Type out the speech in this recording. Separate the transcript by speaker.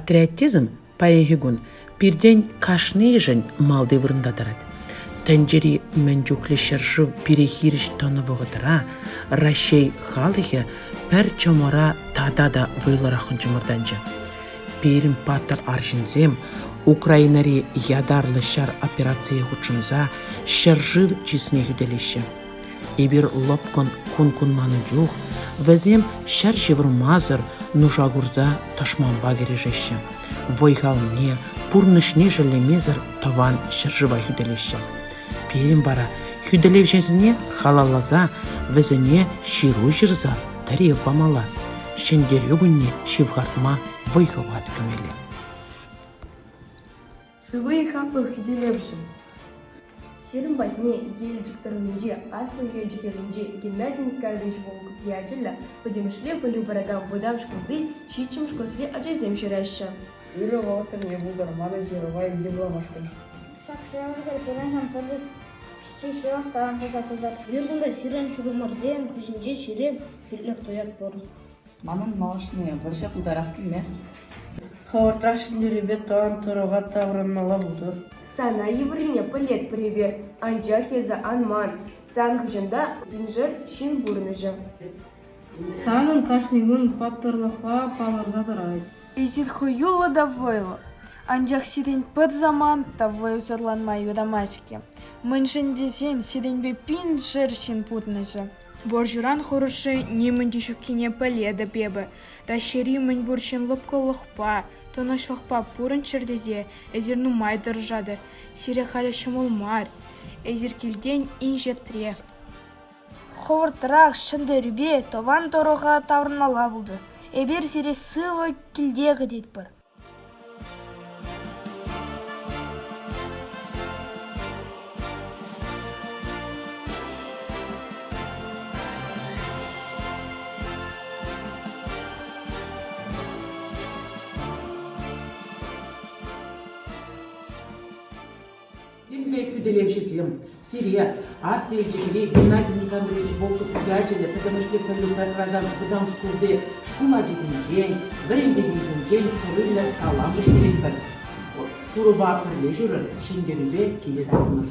Speaker 1: Патриотизм паегигун пирдень кашныйжен малды вырындадарат. Тенджери менджукле шаржыв перехириш тоновығыдыра, Рашей халыхе пәр чомора тадада вайларахын чумырданжы. Перім паттар аржинзем, Украинари ядарлы шар операция хучынза шаржыв чисне хүделеші. Эбір лопкон кун-кунманы жух, вәзем шар шевырмазыр нужагурза ташманба кережеші. Войхалне, пурнышне жілемезір таван шаржыва хүделеші. Перім бара, хүделевшесіне халалаза, вәзіне ширу жырза тарев бамала. Шендерегінне шевғартма войхават көмелі.
Speaker 2: Сывые хапы хүделевшін. Серім батне ел диктарынже, аслы ел жекерінже Геннадий Николаевич Волков яджилі, подемішле білі барада бұдам шкілді, шитчім шкосле ажайзем шерәші.
Speaker 3: Юрий Волков не был нормально жировая земломашкой.
Speaker 4: Шақшыларымыз әлпенен хампырлы шеше вақтаған қазақылдар.
Speaker 5: Бердіңді сирен шүрімірзем, күшінже ширен, бірлік тоят бұрын.
Speaker 3: Манын малышны бірші құлдарас келмес.
Speaker 6: Хаварташын деребе тоған тұрыға таврынмала бұды.
Speaker 2: Сана еврине пылет прибер, анжахеза анман, сан хыжында бинжер шин бурныжы.
Speaker 5: Санын кашнигун паттырлықпа палырзадырай.
Speaker 7: Изирхуюла да войло. Анжақ сирен пыт заман та вой зорланмай юдамачке. Мыншын десен сиренбе пин жершин путныжы. Боржуран хорошы немін дешуккене пыледа бебі. Рашери мін буршын лыпкылықпа, тонышлықпа пурын чердезе, әзір нумай дыржады. Сире халі шымылмар, әзір келден инжеттіре.
Speaker 4: Ховыртырақ шынды рүбе тован торыға таврынала болды. Эбер сире сывы келдегі дед бір.
Speaker 1: Земля хүделевшесем, Сирия, аслы ежекеле Геннадий Николаевич Волков яджилі, потому что программ бұдам шкурды шкула дезінжен, варенде дезінжен, құрылы салам ештелен бір. Құруба күрле жүрір, шендерінде келеді ақыныр.